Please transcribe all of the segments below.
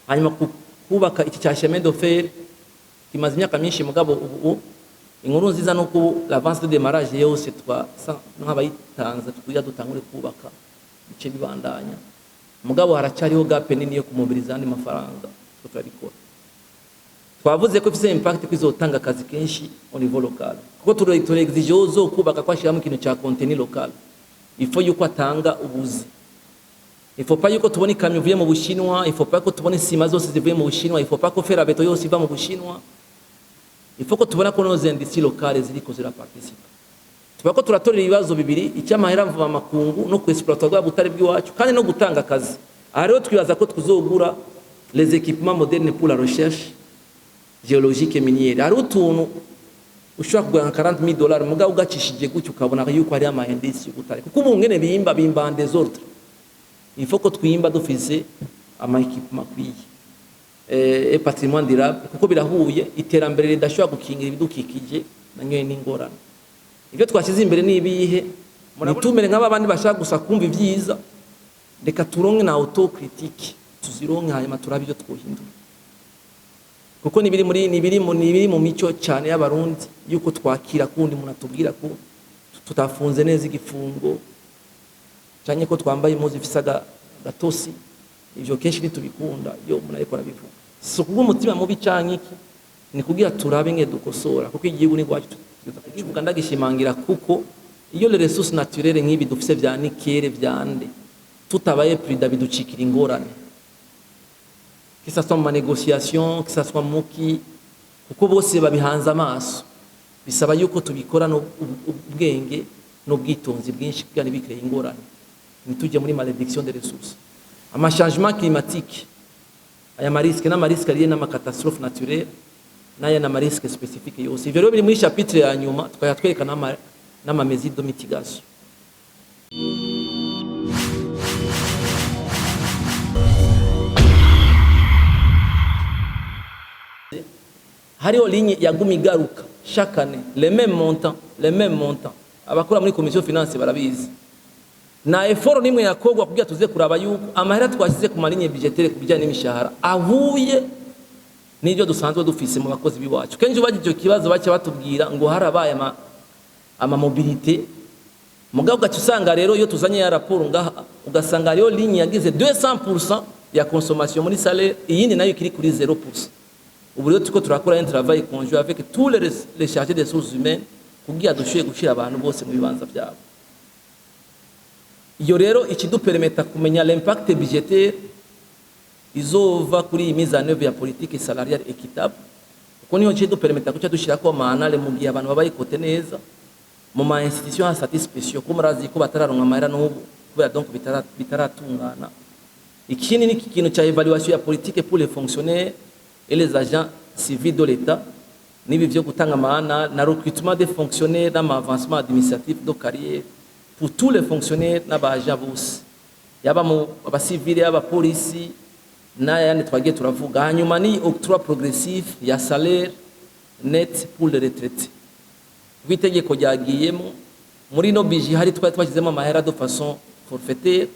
hanyuma kubaka iki cya chemin de fer kimaze imyaka myinshi mugabo ubu inkuru nziza nuko l'avance de démarrage yose nk'abayitanze tukuya dutangure kubaka bice bibandanya mugabo haracyariho gap nini yo kumubiriza andi mafaranga turabikora twavuze ko ifite impact kwizotanga akazi kenshi au niveau local kuko turexige zo kubaka kwashiramo ikintu cya contenu local il faut yuko atanga ubuzi il faut pas yuko tubone ikamyo ivuye mu Bushinwa il faut pas ko tubone sima zose zivuye mu Bushinwa il faut pas ko fera beto yose iva mu Bushinwa il faut ko tubona ko noze industries locales ziriko ziraparticipa tubako turatorera ibibazo bibiri icyamahera mva makungu no kwexploiter rwa butare bw'iwacu kandi no gutanga akazi aha rero twibaza ko tuzogura les équipements modernes pour la recherche géologique et minière hari utuntu ushobora kugura $40,000 mugabo ugacishije gutyo ukabona yuko hari ama indice y'ubutare kuko ubu ngene bimba en désordre il faut ko twimba dufise ama équipement kwiye et patrimoine durable kuko birahuye iterambere ridashobora gukingira ibidukikije nanyoye n'ingorane ibyo twashyize imbere ni ibihe nitumere nk'abandi bashaka gusa kumva ibyiza reka turonke na autocritique tuzironke hanyuma turabe ibyo twohindura kuko nibiri mu mico cyane y'abarundi yuko twakira kundi umuntu atubwira ko tutafunze neza igifungo cyane ko twambaye impuzu ifise gatosi ivyo kenshi bitubikunda iyo umuntu ariko arabivuga so kubwo umutima mubi cyane iki ni kugira turabe nge dukosora kuko igihugu ni gwacu tuvuga ndagishimangira kuko iyo les ressources naturelles nk'ibi dufise vya nikere vyande tutabaye prida biducikira ingorane que ça soit ma négociation que ça soit muki kuko bose babihanze amaso bisaba yuko tubikora no ubwenge no bwitonzi bwinshi kugira nibikire ingorane nituje muri malédiction des ressources ama changement climatique aya marisque lié na catastrophe naturelle naya na marisque spécifique yose ivyo rero biri muri chapitre ya nyuma twayatwereka na mesures de mitigation. Hariho ligne ya gumigaruka chaque année les mêmes montants abakora muri commission finance barabizi na effort nimwe yakogwa kugira tuze kuraba yuko amahera twashyize ku malinye budgetaire kubijyanye n'imishahara ahuye n'ibyo dusanzwe dufise mu bakozi biwacu kenshi ubagije icyo kibazo bacye batubwira ngo harabaye ama mobilité mugabo gacu usanga rero iyo tuzanye ya raporo ngaha ugasanga hariho ligne yagize 200% ya consommation muri salaire iyindi nayo kiri kuri 0%. Ubu rero tuko turakora un travail conjoint avec tous les chargés des ressources humaines kugira dushoye gushira abantu bose mu bibanza byabo. Iyo rero ikidupermeta kumenya l'impact budgétaire izova kuri mise en œuvre ya politique salariale équitable kuko niyo kidupermeta kuca dushira ko manale mu gihe abantu babaye kote neza mu ma institution à statut spéciaux ko murazi ko batararonka amahera n'ubu kubera donc bitaratungana. Ikindi ni ikintu cya évaluation ya politique pour les fonctionnaires et les agents civils de l'État nibi vyo gutanga amahana na recrutement des fonctionnaires dans l'avancement administratif de carrière pour tous les fonctionnaires n'abagents bose yaba mu abasivili yaba polisi na yandi twagiye turavuga hanyuma ni octroi progressif ya salaire net pour les retraités bitegeko ryagiyemo muri no biji hari twashyizemo amahera de façon forfaitaire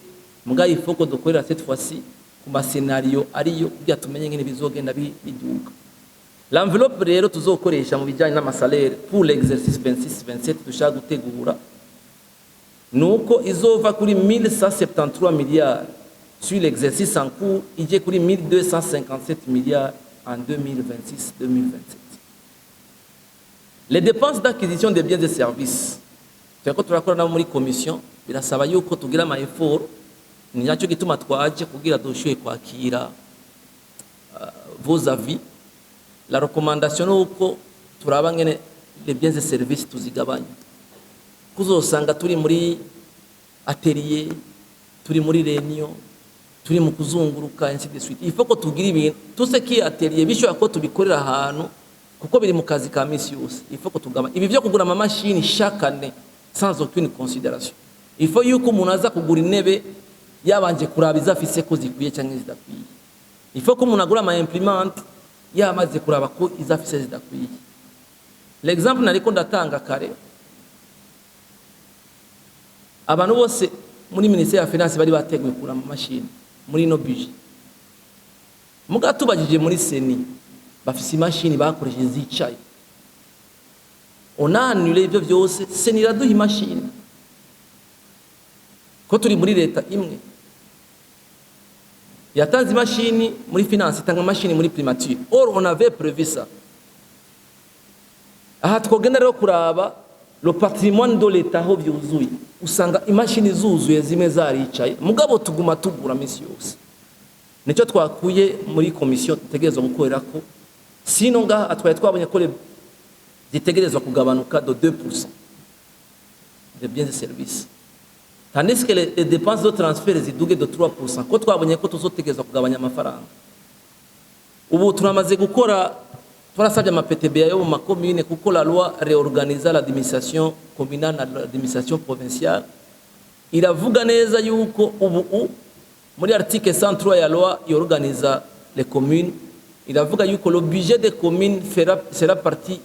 mugaye il faut que dukorera cette fois-ci ku mascenario ariyo kugira tumenye ngene bizogenda biduka. L'enveloppe rero tuzokoresha mu bijyanye n'amasalaire pour l'exercice 26-27 dushaka gutegura nuko izova kuri 1173 milliards sur l'exercice en cours ije kuri 1257 milliards en 2026-2027. Les dépenses d'acquisition des biens et services twako turakora na muri commission birasaba yuko tugira ama effort ni nacyo gituma twaje kugira doshoye kwakira vos avis. La recommandation nuko turaba ngene les biens et services tuzigabanya kuzosanga turi muri atelier turi muri réunion turi mu kuzunguruka ainsi de suite. Il faut ko tugira ibintu tout ce qui est atelier bishobora ko tubikorera ahantu kuko biri mu kazi ka misi yose. Il faut ko tugabanya ibi byo kugura ama machine chaque année sans aucune considération. Il faut yuko umuntu aza kugura intebe yabanje kuraba izafise ko zikwiye cyangwa zidakwiye. Il faut ko umuntu agura ama imprimante yamaze kuraba ko izafise zidakwiye. L'exemple nariko ndatanga kare abantu bose muri ministère ya finance bari bateguye kugura ama machine muri no budget muga tubajije muri seni bafise imashini bakoresheje zicaye, on a annulé ibyo byose, seni iraduha imashini ko turi muri leta imwe. Yatanze imashini muri finance, itanga imashini muri primature. Or on avait prévu ça. Aha twogenda rero kuraba le patrimoine de l'État ho byuzuye, usanga imashini zuzuye zimwe zaricaye, mugabo tuguma tugura misi yose. Nicyo twakuye muri commission tutegerezwa gukorera ko, sino ngaha atwaye twabonye ko zitegerezwa kugabanuka de 2% de biens et services, tandis que les dépenses de transfert ziduge de 3%, ko twabonye ko tuzotegerezwa kugabanya amafaranga. Ubu turamaze gukora, twarasabye ama-PTB yo mu makomune kuko la loi réorganisa l'administration communale na l'administration provinciale iravuga neza yuko ubu muri article 103 ya loi yorganisa les communes, iravuga yuko le budget des communes sera partie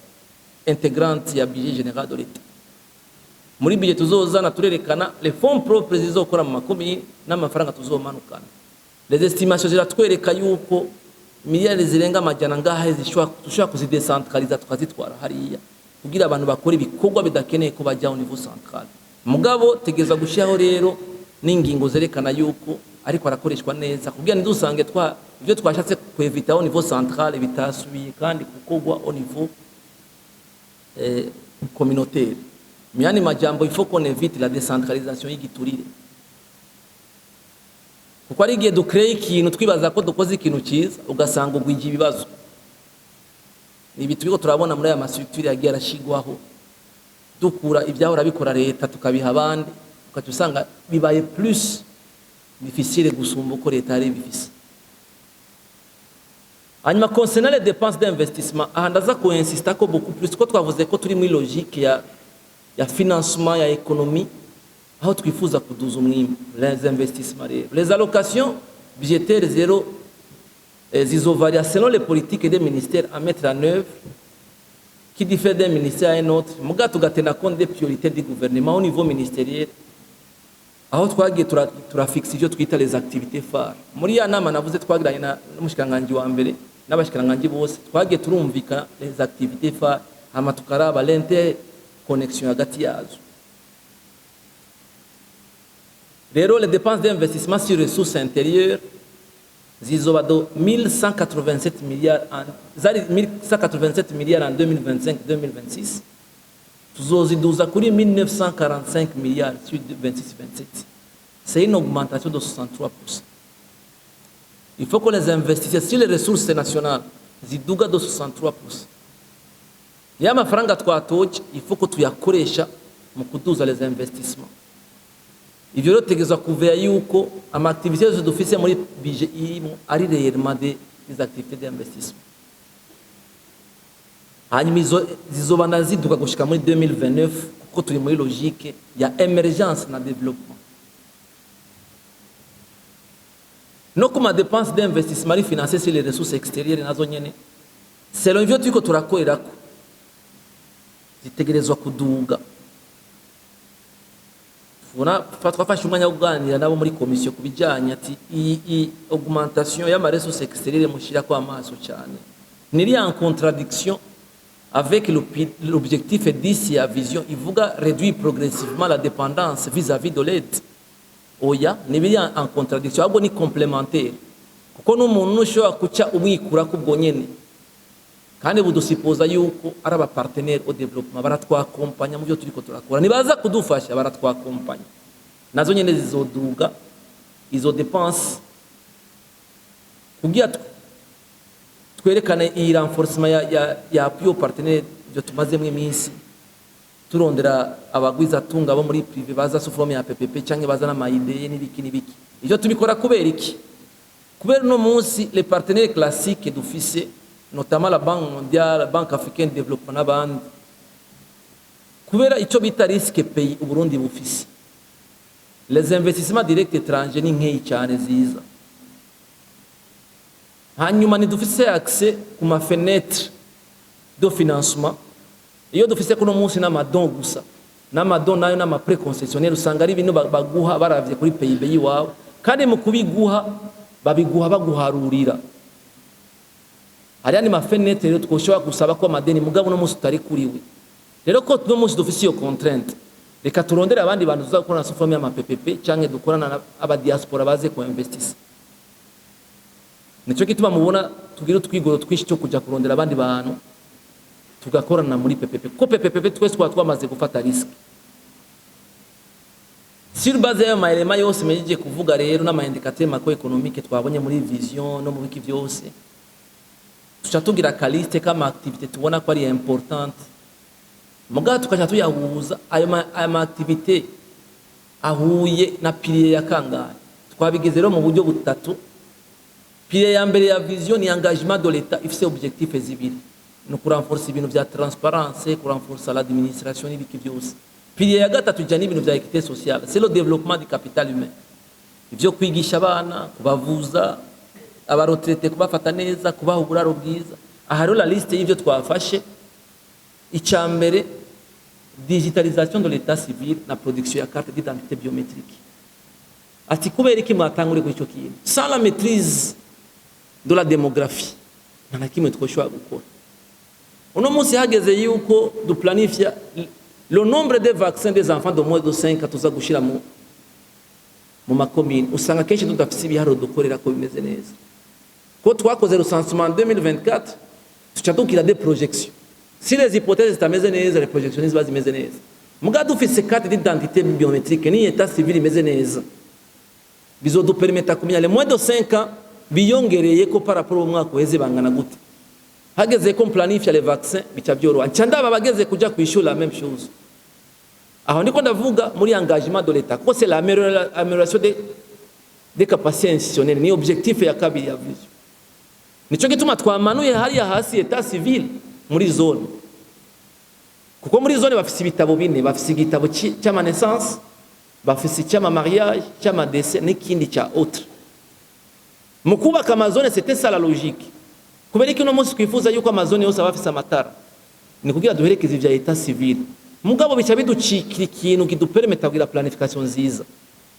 intégrante ya budget général de l'État. Muri budget tuzozana turerekana les fonds propres zizokora mu makomune n'amafaranga tuzomanukana. Les estimations ziratwereka yuko miliyari zirenga amajana ngaha zishobora kuzidecentraliza tukazitwara hariya kugira abantu bakora ibikorwa bidakeneye ko bajya au niveau central. Mugabo tegeza gushyaho rero n'ingingo zerekana yuko ariko arakoreshwa neza kugira ntidusange ibyo twashatse kwevita au niveau central bitasubiye kandi gukorwa au niveau communautaire. Myani majambo, il faut qu'on évite la décentralisation y'igiturire. Kuko ari igihe dukreye ikintu twibaza ko dukoze ikintu cyiza ugasanga ugwije ibibazo. Ni bitubiko turabona muri aya mastructure yagiye arashigwaho, dukura ibyahora bikora leta tukabiha abandi, ukatusanga bibaye plus difficile gusumba uko leta yari bifise. Hanyuma concernant les dépenses d'investissement, aha ndaza ko insista ko beaucoup plus ko twavuze ko turi muri logique ya financement ya économie, aho twifuza kuduza umwimbo, les investissements rero. Les allocations budgétaires zéro zizovaria selon les politiques des ministères à mettre en œuvre qui diffèrent d'un ministère à un autre, muga tugatena compte des priorités du gouvernement au niveau ministériel, aho twagiye turafixa ivyo twita les activités phares. Muri ya nama navuze twagiranye n'umushikanganje wa mbere n'abashikanganje bose, twagiye turumvika les activités phares, hama tukaraba l'interconnexion hagati yazo. Rero les dépenses d'investissement sur ressources intérieures zizoba de 1187 milliards en 2025-2026, tuzoziduza kuri 1945 milliards sur 26-27. C'est une augmentation de 63%. Il faut que les investisseurs sur les ressources nationales ziduga de 63%. Ya mafaranga twatoje, il faut que tuyakoresha mu kuduza les investissements. Ivyo rero tegezwa kuveya yuko ama activités zose dufise muri budget irimo ari réellement des activités d'investissement. Hanyuma zizobana ziduka gushika muri 2029 kuko turi muri logique ya émergence na développement. No kuma dépenses d'investissement financées sur les ressources extérieures nazo nyene selon ivyo turiko turakorerako zitegerezwa kuduga. Twafashe umwanya wo kuganira nabo muri commission kubijanye ati iyi augmentation y'ama ressources extérieures mushira kwa amaso cyane niri en contradiction avec l'objectif d'ici à vision ivuga réduire progressivement la dépendance vis-à-vis de l'aide. Oya nibiri en contradiction, ahubwo ni complémentaire kuko n'umuntu ushobora kuca umwikura kubwo nyene kandi budusipoza yuko ari aba partenaire au développement baratwakompanya mu byo turiko turakora, nibaza kudufasha baratwakompanya nazo nyene zizoduga izo dépenses kugira twerekane iyi renforcement ya pure partenaire byo tumazemo iminsi turondera abagwiza tunga bo muri privé baza sufrome ya PPP cyangwa baza na maideye n'ibiki ivyo tubikora kubera iki? Kubera no munsi les partenaires classiques dufise notamment la Banque mondiale, la Banque africaine de développement n'abandi, kubera icyo bita risque pays u Burundi bufise, les investissements directs étrangers ni nkeyi cyane ziza. Hanyuma ni dufise accès ku ma fenêtre de financement, iyo dufise kuno munsi n'amadon gusa, n'amadon nayo n'ama préconcessionnaire usanga ari ibintu baguha baravye kuri PIB yiwawe, kandi mu kubiguha babiguha baguharurira hari andi mafenêtre rero twoshobora gusaba ko amadeni mugabo no munsi utari kuriwe rero ko no munsi dufise iyo contrainte reka turondere abandi bantu tuzakorana sous forme ya PPP canke dukorana aba diaspora baze ko investisa nico gituma mubona tugira twigoro twishi cyo kuja kurondera abandi bantu tugakorana muri PPP ko PPP twese twamaze gufata risk sur base ya maelema yose mejeje kuvuga rero na indicateur macroéconomique twabonye muri vision no mu biki byose tuca tugira kaliste kama activité tubona ko ari importante muga tukaja tuyahuza ayo activité ahuye na pilier ya kangahe twabigeze rero mu buryo butatu. Pilier ya mbere ya vision ni engagement de l'État ifise objectif zibiri no kurenforcer ibintu vya transparence, kurenforcer l'administration n'ibiki byose. Pilier ya gatatu jani ibintu vya équité sociale, c'est le développement du capital humain. Ivyo kwigisha abana, kubavuza, abarotrete kubafata neza, kubaha uburaro bwiza. Aha rero la liste y'ivyo twafashe icambere digitalisation de l'état civil na production ya carte d'identité biométrique. Ati kubera iki mwatangure kuri cyo kintu? Sans la maîtrise de la démographie nta kimwe twoshobora gukora. Uno munsi hageze yuko du planifia le nombre de vaccins des enfants de moins de 5 tuza gushira mu makomine usanga kenshi tudafise ibiharo dukorera ko bimeze neza. Ko twakoze recensement 2024 tuca tukira des projections. Si les hypothèses zitameze neza les projections ziba zimeze neza. Muga dufise carte d'identité biométrique ni état civil imeze neza. Bizodupermeta kumenya les moins de 5 ans biyongereye ko par rapport au mwaka weze bangana gute. Hageze ko planifia les vaccins bica byoroha. Ncanda babageze kuja kwishura la même chose. Aho ndiko ndavuga muri engagement de l'État. Ko c'est l'amélioration des capacités institutionnelles ni objectif ya kabiri ya vision. Nico gituma twamanuye hari ya hasi état civil muri zone. Kuko muri zone bafise ibitabo bine, bafise igitabo cy'ama naissance, bafise cy'ama mariage, cy'ama décès n'ikindi cya autre. Mu kubaka amazone c'était ça la logique. Kubera iki no munsi twifuza yuko amazone yose abafise amatara. Ni kugira duherekeze ivya état civil. Mugabo bica biducikira ikintu kidupermeta kugira planification nziza.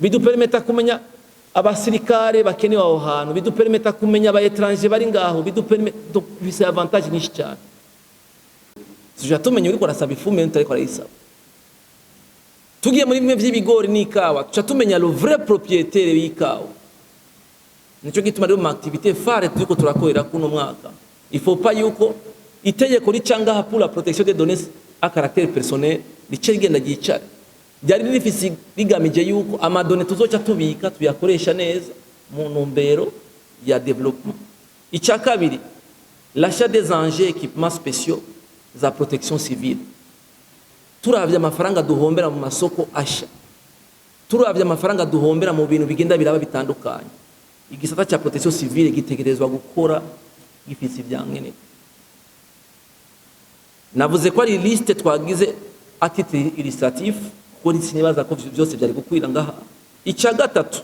Bidupermeta kumenya abasirikare bakenewe aho hantu, bidupermeta kumenya aba étranger bari ngaho, bidupermeta bise avantage nyinshi cyane. Tujya tumenya uri korasaba ifumbire ntari korayisaba. Tugiye muri bimwe vy'ibigori n'ikawa, tuca tumenya le vrai propriétaire w'ikawa. Nico gituma rero mu activité phare turiko turakorera kuno mwaka. Il faut pas yuko itegeko ricanga pour la protection des données à caractère personnel rice rigenda gicare. Byari rifisi rigamije yuko amadone tuzoca tubika tuyakoresha neza mu ntumbero ya développement. Icya kabiri, l'achat des engins équipements spéciaux za protection civile. Turavye amafaranga duhombera mu masoko asha. Turavye amafaranga duhombera mu bintu bigenda biraba bitandukanye. Igisata cha protection civile gitegerezwa gukora gifise ibyankeneye. Navuze ko ari liste twagize à titre illustratif ko sinibaza ko byose byari gukwira ngaha. Icya gatatu,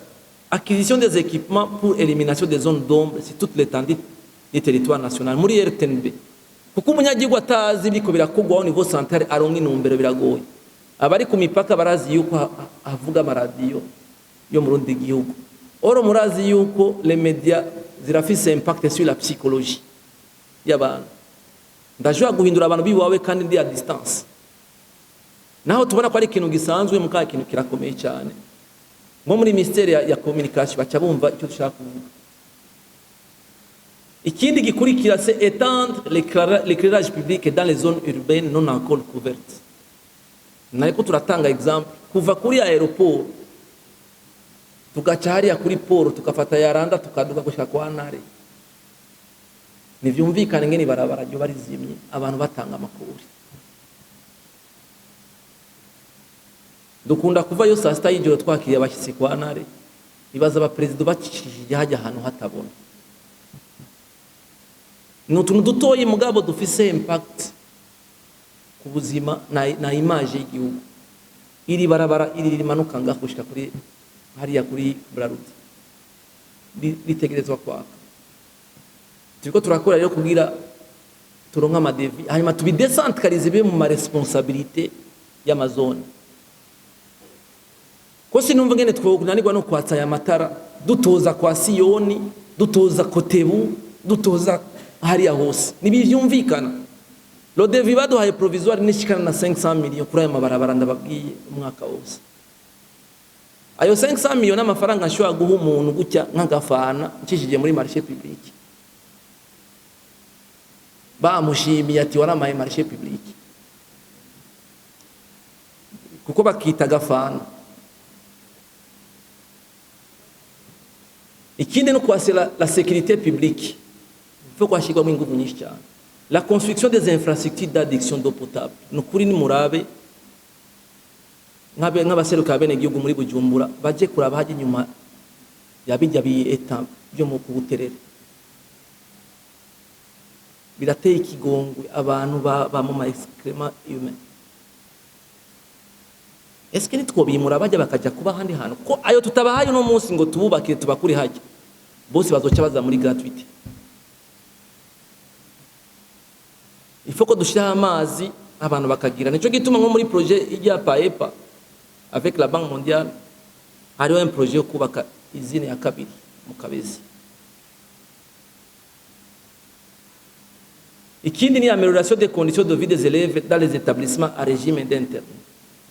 acquisition des équipements pour élimination des zones d'ombre sur toute l'étendue du territoire national muri RTNB. Kuko umunyagirwa atazi biko birakogwa au niveau central aronka inumbero biragoye. Abari ku mipaka barazi yuko avuga amaradiyo yo mu rundi gihugu. Oro murazi yuko les médias zirafise impact sur la psychologie y'abantu. Ndashobora guhindura abantu biwawe kandi ndi à distance. Naho tubona ko ari ikintu gisanzwe muka ikintu kirakomeye cyane. Ngo muri ministère ya communication baca bumva icyo dushaka kuvuga. Ikindi gikurikira c'est étendre l'éclairage public dans les zones urbaines non encore couvertes. Nariko turatanga exemple kuva kuri aéroport tugaca hariya kuri poro tukafata yaranda tukaduka gushika kwa ntare. Nivyumvikane ngene barabara ryo barizimye abantu batanga amakuru. Dukunda kuva yo saa sita y'ijoro twakiriye abashyitsi kwa ntare ibaza aba president bacishije hajya ahantu hatabona. N'utuntu dutoye mugabo dufise impact ku buzima na image y'igihugu. Iri barabara iri rimanuka ngaho gushika kuri hariya kuri Brarudi litegerezwa kwaka. Turiko turakora rero kugira turonka amadevi hanyuma tubidecentralize be mu ma responsabilité y'amazone. Ko sinumva ngene twokunanirwa no kwatsa ya matara dutoza kwa Siyoni, dutoza Kotebu, dutoza hariya hose nibivyumvikana. Lo devi baduhaye provisoire nishikana na 500 million kuri ayo mabarabara ndababwiye umwaka wose. Ayo 500 million n'amafaranga nshobora guha umuntu gutya nk'agafana nshishije muri marché public. Bamushimiye ati waramaye marché public. Kuko bakita gafana. Ikindi no kwasira la sécurité publique. Il faut kwashirwa mu ingufu nyinshi cyane. La construction des infrastructures d'adduction d'eau potable. Nukuri ni murabe nk'abaseruka bene gihugu muri Bujumbura baje kuraba haje nyuma yabijya bi eta byo mu kubuterere. Birateye ikigongwe abantu ba mu excrement humain. Est-ce que nitwobimura bajya bakaja kuba handi hantu ko ayo tutabahaye no munsi ngo tububakire tubakuri haje bose bazoca baza muri gratuité. Il faut que dushira amazi abantu bakagira nico gituma nko muri projet ijya PAEPA avec la Banque mondiale hariho un projet yo kubaka izine ya kabiri mu Kabezi. Ikindi ni amélioration des conditions de vie des élèves dans les établissements à régime d'interne.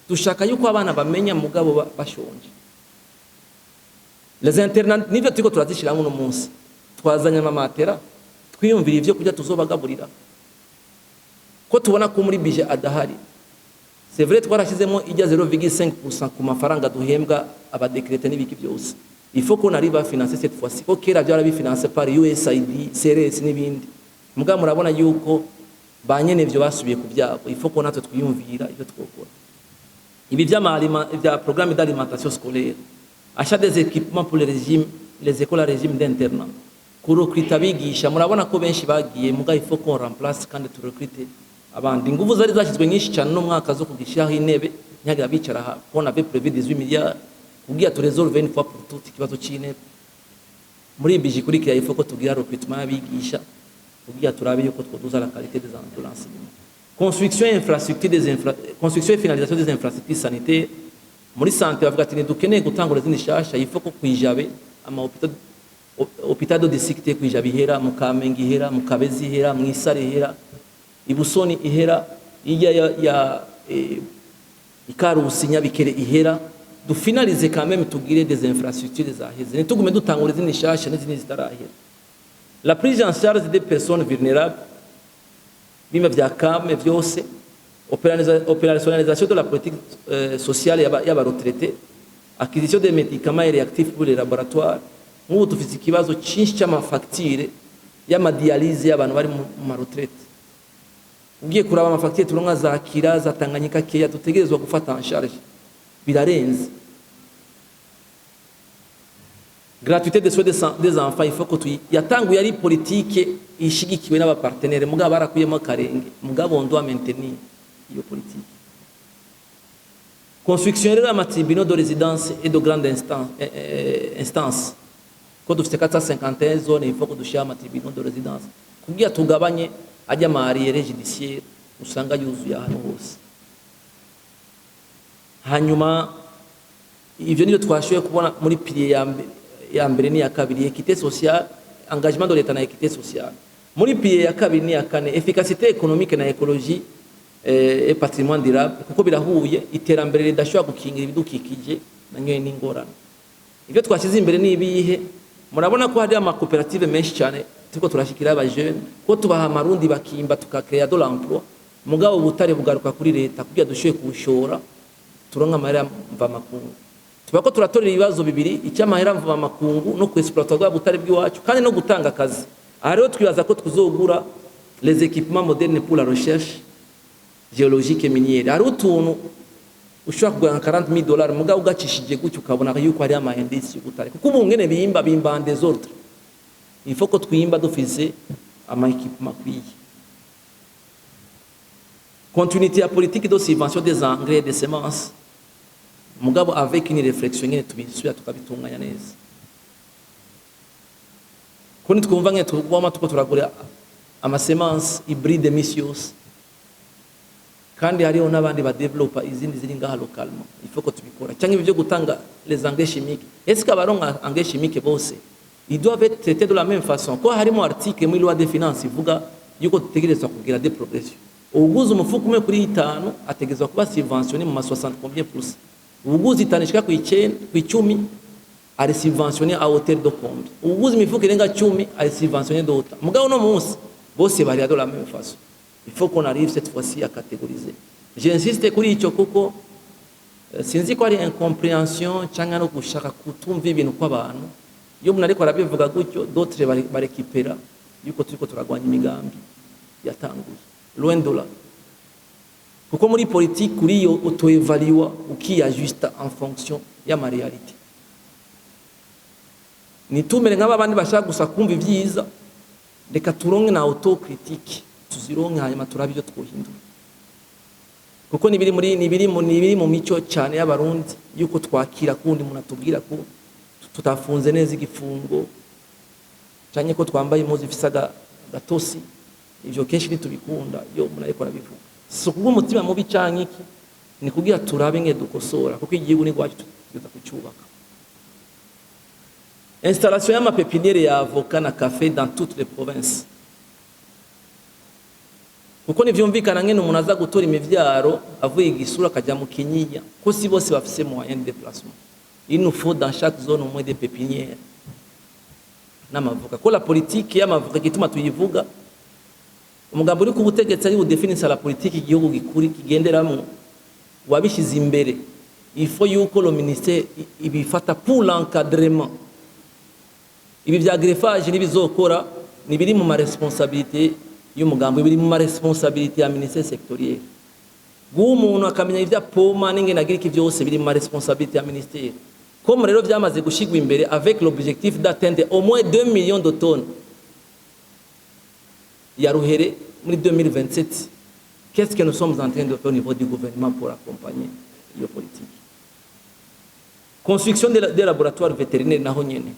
Dushaka yuko abana bamenya mugabo bashonje. Les internats nivyo turiko turazishira mu munsi twazanya amamatera twiyumvira ivyo kujya tuzobagaburira ko tubona ko muri budget adahari. C'est vrai twarashizemo ijya 0,5% ku mafaranga duhembwa abadekrete n'ibiki byose. Il faut qu'on arrive à financer cette fois-ci. Ko kera byara bifinance par USAID, CRS n'ibindi. Mugabo murabona yuko banyene ivyo basubiye ku byabo. Il faut qu'on natwe twiyumvira ivyo twokora. Ibi vya programme d'alimentation scolaire, achat des équipements pour les écoles à régime d'internat, kurukrita abigisha murabona ko benshi bagiye muga il faut qu'on remplace kandi turukrite abandi. Nguvu zari zashyizwe nyinshi cyane no mwaka zo kugishyiraho intebe nyagira bicara ha on avait prévu 18 milliards kugira tu résolve une fois pour toutes ikibazo cy'intebe. Muri biji kuri kiya il faut ko tugira recrutement abigisha kugira turabe yuko twoduza la qualité des enseignements. Construction et finalisation des infrastructures sanitaires. Muri santé bavuga ati dukeneye gutangura zindi shasha il faut ko kwijabe ama hôpital de district kwijabe ihera mu Kamenge ihera mu Kabezi ihera mu Isare ihera Ibusoni ihera ijya ya Ikarusi Nyabikere ihera du finaliser quand même tugire des infrastructures zaheze nitugume dutangura zindi shasha n'izindi zitarahera. La prise en charge des personnes vulnérables bimwe vya kame vyose, opérationnalisation de la politique sociale y'aba retraités, acquisition des médicaments et réactifs pour les laboratoires. Nk'ubu dufite ikibazo cyinshi cy'amafacture y'amadialyse y'abantu bari mu retraite. Ugiye kuraba amafacture turonka za Kira za Tanganyika keya dutegerezwa gufata en charge birarenze. Gratuité des soins des enfants, il faut que tu yatanguye ari politique ishigikiwe n'aba partenaires mugabo barakuyemo karenge mugabo on doit maintenir iyo politique. Construction de la tribunaux de résidence et de grande instance. Ko dufite 451 zones il faut que dushira ama tribunaux de résidence kugira tugabanye ajya mariere judiciaire usanga yuzuye ahantu hose. Hanyuma ivyo niyo twashoye kubona muri pilier ya mbere ni ya kabiri équité sociale, engagement de l'État na équité sociale. Muri pilier ya kabiri ni ya kane efficacité économique na écologie et patrimoine durable kuko birahuye iterambere ridashobora gukingira ibidukikije nanyoye n'ingorane. Ivyo twashize imbere ni ibihe murabona ko hari ama coopérative menshi cyane tuko turashikira aba jeune ko tubaha amarundi bakimba tukakrea de l'emploi mugabo butare bugaruka kuri leta kugira dushoye kushora turonka amahera mva makungu. Tubako turatorera ibibazo bibiri icyamahera mva makungu no kwexploiter bwa butare bw'iwacu kandi no gutanga akazi. Aha rero twibaza ko tuzogura les équipements modernes pour la recherche géologique et minière. Hari utuntu ushobora kugura $40,000 mugabo ugacishije gutyo ukabona yuko ari ama indice y'ubutare kuko ubu ngene bimba en désordre. Il faut que twimba dufise ama équipement kwiye. Continuité à politique de subvention des engrais et des semences mugabo avec une réflexion ngene tubisuya tukabitunganya neza. Kuni twumva ngene tugoma tuko turagura ama semences hybride misios kandi hariho n'abandi ba developer izindi ziri ngaha localement. Il faut que tubikora cyangwa ibyo gutanga les engrais chimiques. Est-ce que abaronka engrais chimiques bose ils doivent être traités de la même façon. Ko harimo article muri loi des finances ivuga yuko tutegerezwa kugira des progressions. Uguze umufuko umwe kuri 5 ategerezwa kuba subventionné mu 60 combien plus. Uguze itanishika ku 10 ari subventionné à hauteur de combien. Uguze imifuko irenga 10 ari subventionné d'autant. Mugabo no munsi bose bari de la même façon. Il faut qu'on arrive cette fois-ci à catégoriser. J'insiste kuri ico kuko sinzi ko ari incompréhension cyangwa no gushaka kutumva ibintu kw'abantu. Iyo umuntu ariko arabivuga gutyo d'autres barekipera yuko turiko turagwanya imigambi yatanguye. Loin de là. Kuko muri politique kuri yo auto-évaluer ukiajusta en fonction ya ma réalité. Nitumere nk'abandi bashaka gusa kumva ivyiza, reka turonke na autocritique tuzironke hanyuma turabe ibyo twohindura. Kuko nibiri mu mico cyane y'abarundi yuko twakira kundi umuntu atubwira ko tutafunze neza igifungo cyane ko twambaye impuzu ifise gatosi, ivyo kenshi nitubikunda iyo umuntu ariko arabivuga. So kubwo umutima mubi canke iki ni kugira turabe nge dukosora kuko igihugu ni gwacu tuza kucyubaka. Installation ya mapepiniere ya avocat na café dans toutes les provinces. Kuko nivyumvikana ngene umuntu aza gutora imivyaro avuye igisura akajya mu Kinyinya ko si bose bafise moyen de déplacement. Il nous faut dans chaque zone au moins des pépinières. N'amavoka ko la politique y'amavoka gituma tuyivuga umugambo uri ku butegetsi ari budefinisa la politique igihugu gikuri kigenderamo wabishize imbere. Il faut yuko le ministère ibifata pour l'encadrement. Ibi vya greffage nibizokora nibiri mu ma responsabilité y'umugambo, biri mu ma responsabilité ya ministère sectoriel. Umuntu akamenya ivya poma n'ingene agira iki byose biri mu ma responsabilité ya ministère. Comme rero vyamaze gushigwa imbere avec l'objectif d'atteindre au moins 2 millions de tonnes ya ruhere muri 2027. Qu'est-ce que nous sommes en train de faire au niveau du gouvernement pour accompagner iyo politique? Construction des laboratoires vétérinaires naho nyene.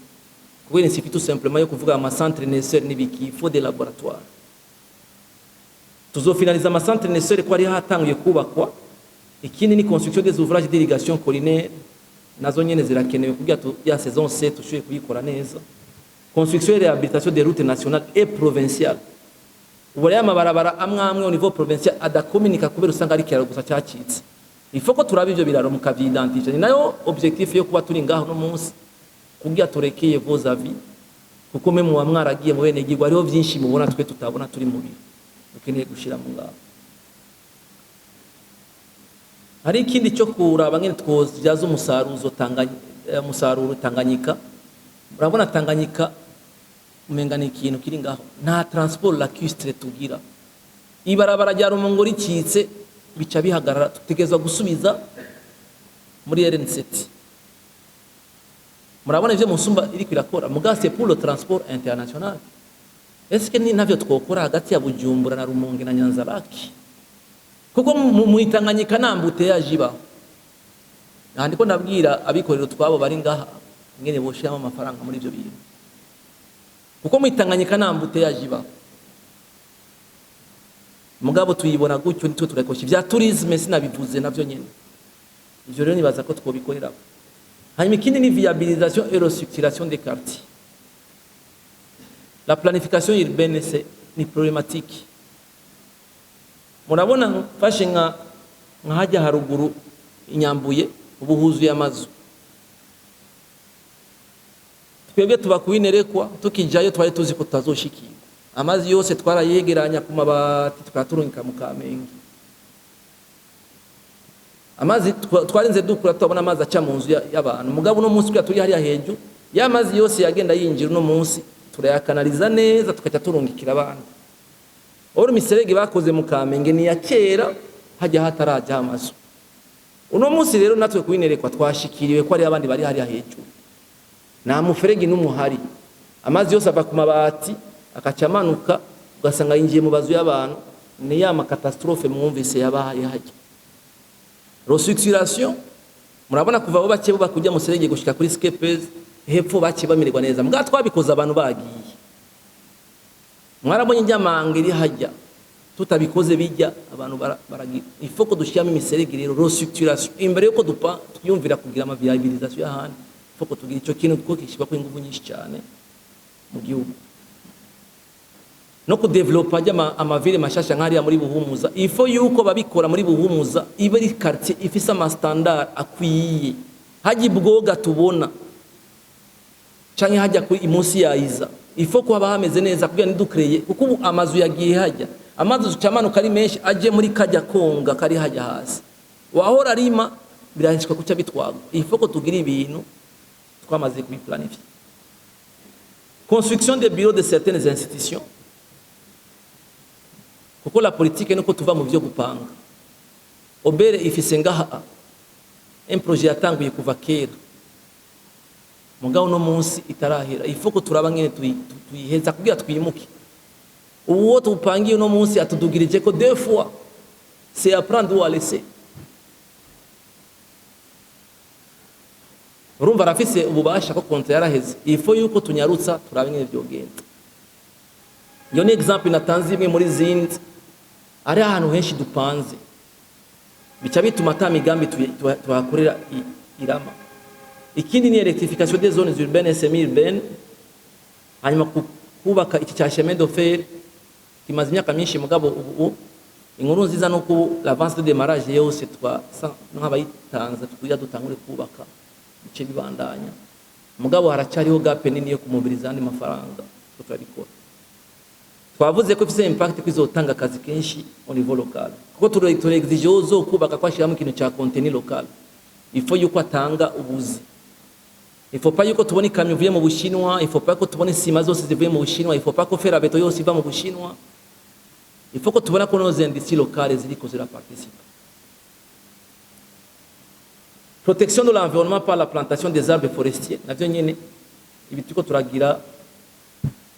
Kuko ni tout simplement yo kuvuga ama centre nécessaire nibiki, il faut des laboratoires. Tuzofinaliza ama centre nécessaire ko ari hatanguye kubakwa. Ikindi ni construction des ouvrages d'irrigation collinaire nazo nyene zirakenewe kugira ya saison 7 tushoye kuyikora neza. Construction et réhabilitation des routes nationales et provinciales. Ubure amabarabara amwe au niveau provincial adakomunika kubera usanga ari kiraro gusa cyacitse. Il faut ko turabe ivyo biraro mukavyidentifia. Ni nayo objectif yo kuba turi ngaho no munsi kugira turekeye vos avis. Kuko mwe mu mwaragiye mu bene gigwa ariho byinshi mubona twe tutabona turi mu biro. Ukeneye gushira mu ngabo. Hari ikindi cyo kuraba ngene twozyaza umusaruro Tanganyika. Murabona Tanganyika umengana ikintu kiri ngaho nta transport lacustre tugira. Ibarabara rya Rumongo ricitse bica bihagarara tutegezwa gusubiza muri RN7. Murabona ivyo musumba iri kwirakora mugase pour le transport international. Est-ce que ni navyo twokora hagati ya Bujumbura na Rumonge na Nyanzaraki? Kuko mu Tanganyika nambute yajiba. Ndiko ndabwira abikorero twabo bari ngaha ngene boshiramo amafaranga muri ivyo bintu. Kuko mu Tanganyika nambute yajiba. Mugabo tuyibona gutyo nitwe turakosha vya tourisme sinabivuze navyo nyene. Ivyo rero nibaza ko twobikorera. Hanyuma ikindi ni viabilisation et restructuration des quartiers. La planification urbaine c'est ni problématique. Murabona fashe nka hajya haruguru inyambuye ubuhuzuye amazu. Twebwe tuba kubinerekwa tukijayo twari tuzi ko tazoshikira. Amazi yose twarayegeranya ku mabati tukaturunika mu Kamenge. Amazi twarinze dukura tubona amazi aca mu nzu y'abantu. Mugabo no munsi turi hariya hejuru y'amazi yose yagenda yinjira no munsi turayakanaliza neza tukaca turungikira abantu. Oro miserege bakoze mu Kamenge ni ya kera hajya hataraja amazu. Uno munsi rero natwe kubinerekwa twashikiriwe ko ari abandi bari hariya hejuru. Na muferegi n'umuhari. Amazi yose ava ku mabati akacamanuka ugasanga yinjiye mu bazu y'abantu. Ni ya makatastrophe mwumvise yabaye hajya. Restructuration murabona kuva abo bake bo bakujya muserege gushika kuri Skepers hepfo bake bamirwa neza. Mbwa twabikoza abantu bagiye. Mwarabonye njyamange iri hajya tutabikoze bijya abantu baragira. Il faut ko dushiyamo imiserege rero restructuration imbere yuko twiyumvira kugira ama viabilisation y'ahandi. Il faut ko tugira ico kintu kuko kishibwa ko ingufu nyinshi cyane mu gihugu no kudevelopa amavile mashasha nk'ariya muri Buhumuza. Ifo yuko babikora muri Buhumuza ibe ari quartier ifise ama standard akwiye, haji bwoga tubona canke hajya kuri imunsi yayiza. Ifo ko haba hameze neza kugira nidukreye, kuko ubu amazu yagiye hajya, amazu cyamanuka ari menshi aje muri kajya konga kari hajya hasi, wahora rima birahishwa kuca bitwago. Ifo ko tugira ibintu twamaze kubiplanifia. Construction des bureaux de certaines institutions, kuko la politique nuko tuva mu byo gupanga. Obere ifise ngaha un projet yatanguye kuva kera, mugabo no munsi itarahera. Ifo ko turaba ngene tuyiheza kugira twimuke. Uwo tupangiye no munsi atudugirije ko deux fois, c'est à prendre ou à laisser. Urumva rafise ububasha ko kontra yaraheze. Ifo yuko tunyarutsa turabe ngene byogenda. Iyo ni example natanze imwe muri zindi, ari ahantu henshi dupanze bica bituma ta migambi tuhakorera irama. Ikindi ni electrification des zones urbaines et semi-urbaines, hanyuma kubaka iki cya chemin de fer kimaze imyaka myinshi, mugabo ubu inkuru nziza no ku l'avance de démarrage yose nk'abayitanze tukuya dutangure kubaka bice bibandanya, mugabo haracariho gap nini yo kumubiriza andi mafaranga ko turabikora. Twavuze ko ifise impact kwizotanga akazi kenshi au niveau local, kuko turexige zo kubaka kwashiramo ikintu cya contenu local. Il faut yuko atanga ubuzi. Il faut pas yuko tubona ikamyo vuye mu Bushinwa, il faut pas ko tubona sima zose zivuye mu Bushinwa, il faut pas ko fera beto yose iva mu Bushinwa. Il faut ko tubona ko nos industries locales ziriko ziraparticipa. Protection de l'environnement par la plantation des arbres forestiers, navyo nyene ibi turiko turagira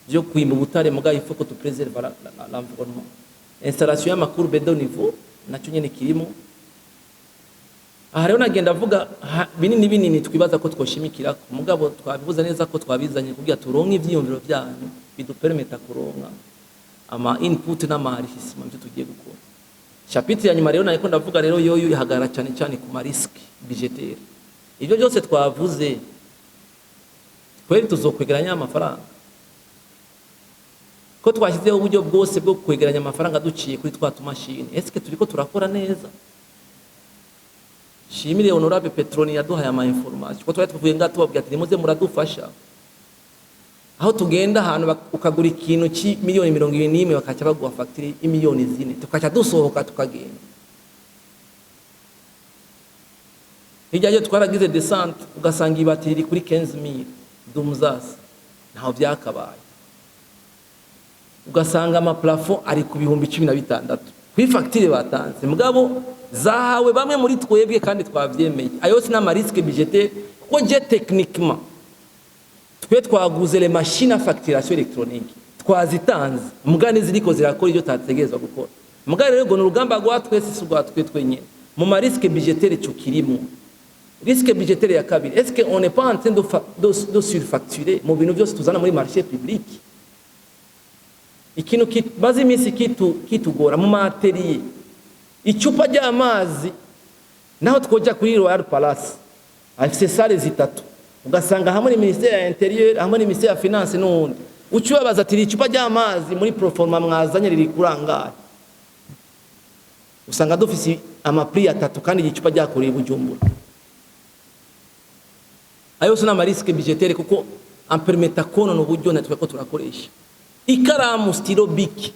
byo kwimba ubutare, muga il faut ko tu préserve l'environnement. Installation ya macourbe de niveau nacyo nyene kirimo. Aha rero nagenda avuga binini twibaza ko twoshimikira, mugabo twabibuza neza ko twabizanye kugira turonke ivyiyumviro byanyu bidupermeta kuronka ama input n'ama enrichissement byo tugiye gukora. Chapitre ya nyuma rero nako ndavuga rero yoyo ihagara cyane cyane ku ma risque budgetaire. Ibyo byose twavuze kweri tuzokwegeranya amafaranga, ko twashyizeho uburyo bwose bwo kwegeranya amafaranga duciye kuri twa tumashini. Est-ce que turiko turakora neza? Shimire honorable Petroni yaduhaye ama information ko twavuye ngato babwira ati muze muradufasha. Aho tugenda ahantu ukagura ikintu ci miliyoni 21 bakaca baguha facture imiliyoni 4, tukaca dusohoka tukagenda. Hijaje twaragize descente ugasanga ibatiri kuri 15,000 dumzas, ntaho byakabaye. Ugasanga ama plafond ari ku bihumbi 16 kuri facture batanze, mugabo zahawe bamwe muri twebwe kandi twavyemeye. Ayo sina ma risque budgetaire ko je techniquement twe twaguze les machines à facturation électronique twazitanze, mugani ziriko zirakora ibyo tategezwa gukora. Mugari rero gono rugamba gwa twese sugwa twenyene mu ma risque budgetaire cyo kirimo. Risque budgetaire ya kabiri, est-ce que on n'est pas en train de surfacturer mu bintu byose tuzana muri marché public? Ikintu bazi imisi kitugora mu materiel, icupa ry'amazi naho twoja kuri Royal Palace afise sale zitatu, ugasanga hamwe ni ministère ya intérieur, hamwe ni ministère ya finance n'undi. Ucibabaza ati icupa ry'amazi muri proforma mwazanye riri kurangara, usanga dufise ama prix atatu kandi icupa ryakoreye Bujumbura. Ayo sona ma risque budgetaire kuko ampermeta kono no buryo natwe ko turakoresha. Ikaramu stilo biki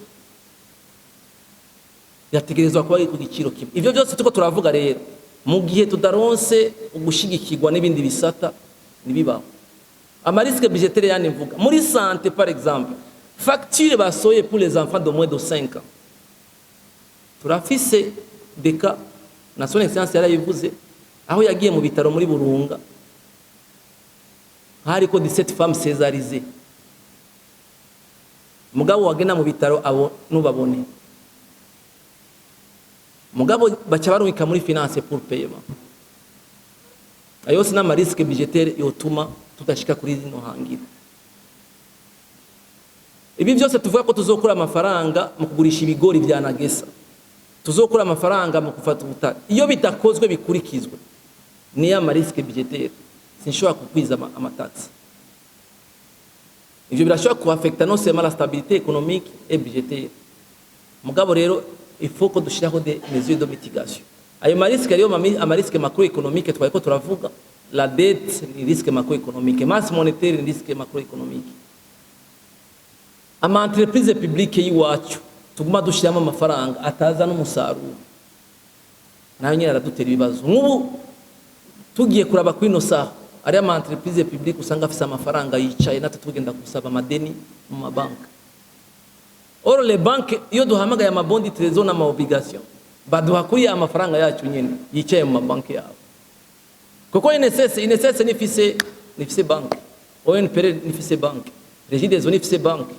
yategerezwa kuba ari ku giciro kimwe. Ivyo byose tuko turavuga rero mu gihe tudaronse ugushigikirwa n'ibindi bisata nibibaho. Ama risque budgetaire yani mvuga muri santé par exemple, facture basoye pour les enfants de moins de 5 ans. Turafise deka na son excellence yarayivuze aho yagiye mu bitaro muri Burunga hariko 17 femmes césarisées, mugabo wagena mu bitaro abo nubabone, mugabo baca barumika muri finance pour paiement. Ayo sina ma risque budgetaire yotuma tudashika kuri zino hangira. Ibi byose tuvuga ko tuzokura amafaranga mu kugurisha ibigori bya Nagesa, tuzokura amafaranga mu kufata ubutaka, iyo bitakozwe bikurikizwe ni ya ma risque budgetaire sinshobora kukwiza amataxi. ivyo birashobora kuaffecta non seulement la stabilité économique et budgétaire. Mugabo rero il faut ko dushiraho des mesures de mitigation. Ayo marisque ariyo amarisque macroéconomique twayiko turavuga, la dette ni risque macroéconomique, masse monétaire ni risque macroéconomique. Ama entreprise publique yiwacu tuguma dushiramo amafaranga ataza n'umusaruro, nayo nyine aradutera ibibazo. Nk'ubu tugiye kuraba kwino saha ari ama entreprise publique usanga afise amafaranga yicaye natwe tugenda gusaba amadeni mu mabanki. Or les banques iyo duhamagaye amabondi trésor n'ama obligation baduha kuri amafaranga yacu nyene yicaye mu mabanki yabo. Kuko INSS nifise banki, ONPR nifise banki, Regideso nifise banki.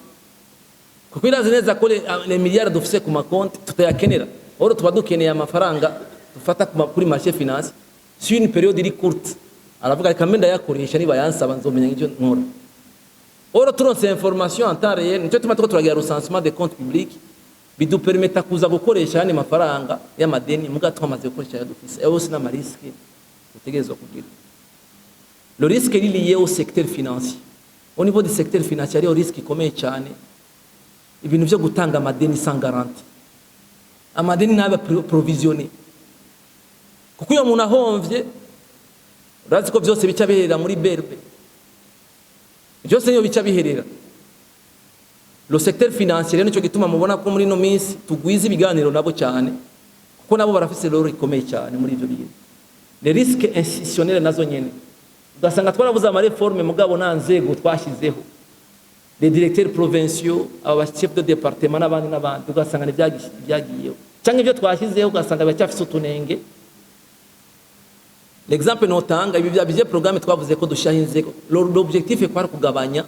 Kuko irazi neza ko les milliards dufise ku makonti tutayakenera. Or tuba dukeneye amafaranga dufata kuri marché finance sur une période iri courte. Aravuga reka mbe ndayakoresha niba yansaba nzomenya nk'icyo nkora. Or turonse information en temps réel, nicyo tuma turagira recensement des comptes publics bidupermeta kuza gukoresha yani mafaranga y'amadeni muga twamaze gukoresha yadufise. Eyo sina mariske utegerezwa kugira. Le risque est lié au secteur financier. Au niveau du secteur financier, il y a un risque ikomeye cyane. Ibintu byo gutanga amadeni sans garantie. Amadeni n'aba provisionné. Kuko iyo umuntu ahomvye urazi ko byose bica biherera muri berbe. Byose niyo bica biherera. Le secteur financier nico gituma mubona ko muri no minsi tugwiza ibiganiro nabo cyane. Kuko nabo barafise rero ikomeye cyane muri ivyo bintu. Les risques institutionnels nazo nyene. Ugasanga twarabuza ama réforme mugabo nta nzego twashizeho. Les directeurs provinciaux, aba chefs de département n'abandi ugasanga n'ibyagiyeho. Cyangwa ibyo twashizeho ugasanga bacyafise utunenge. L'exemple notanga ibi bya programme twavuze ko dushaho inzego. L'objectif est kwari kugabanya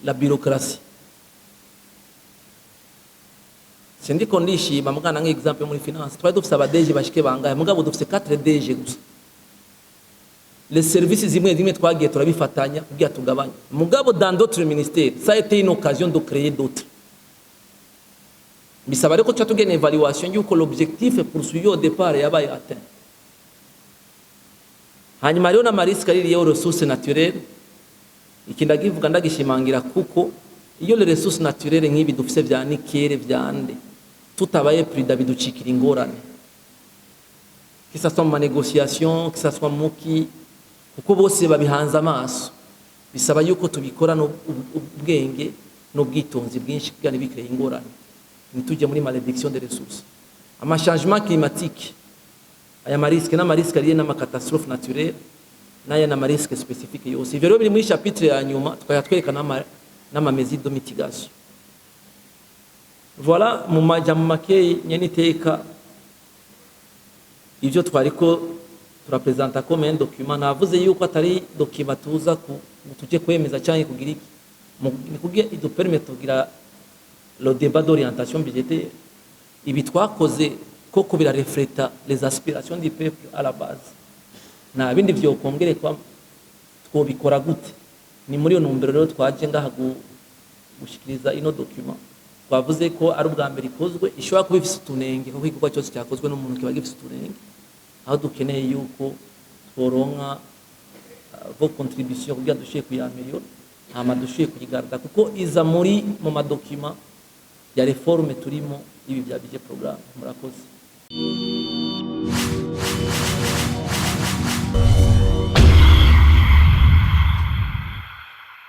la bureaucratie. Sindi ko ndishima mugana nk'exemple muri finance twari dufise abadeje bashike bangahe mugabo dufise 4 DG gusa. Les services zimwe twagiye turabifatanya kugira tugabanya. Mugabo dans d'autres ministères, ça a été une occasion de créer d'autres. Bisaba reko cyatugena évaluation yuko l'objectif poursuivi au départ yabaye atteint. Hanyuma rero na mariske ari lié aux ressources naturelles. Ikindagivuga ndagishimangira kuko iyo les ressources naturelles nk'ibi dufise vya nikere vyande tutabaye prida biducikira ingorane. Que ça soit ma négociation, que ça soit muki kuko bose babihanza amaso bisaba yuko tubikora no ubwenge no bwitonzi bwinshi kugira bikire ingorane nituje muri malédiction des ressources. Ama changement climatique aya mariske na mariske lié na ma catastrophe naturelle na ya na mariske spécifique yose. Ivyo rero biri muri chapitre ya nyuma twayatwerekana na ma mesures de mitigation. Voilà mu majambo make nyeniteka ivyo twariko turapresenta comme un document. Navuze yuko atari document tuza tuje kwemeza cyane kugira iki ni kugira ido permettre kugira le débat d'orientation budgétaire. Ibi twakoze koko bira refleta les aspirations du peuple à la base. Na bindi byo kongere kwa twobikora gute ni muri yo numbero rero twaje ngaha gushikiriza ino document. Twavuze ko ari ubwa mbere ikozwe ishobora kuba ifite utunenge kuko igikorwa cyose cyakozwe n'umuntu kiba gifite utunenge. Aho dukeneye yuko tworonka vos contributions kugira dushiye kuyameliora hama dushiye kuyigarda kuko iza muri mu madokima ya reforme turimo ibi bya budget programme. Murakoze.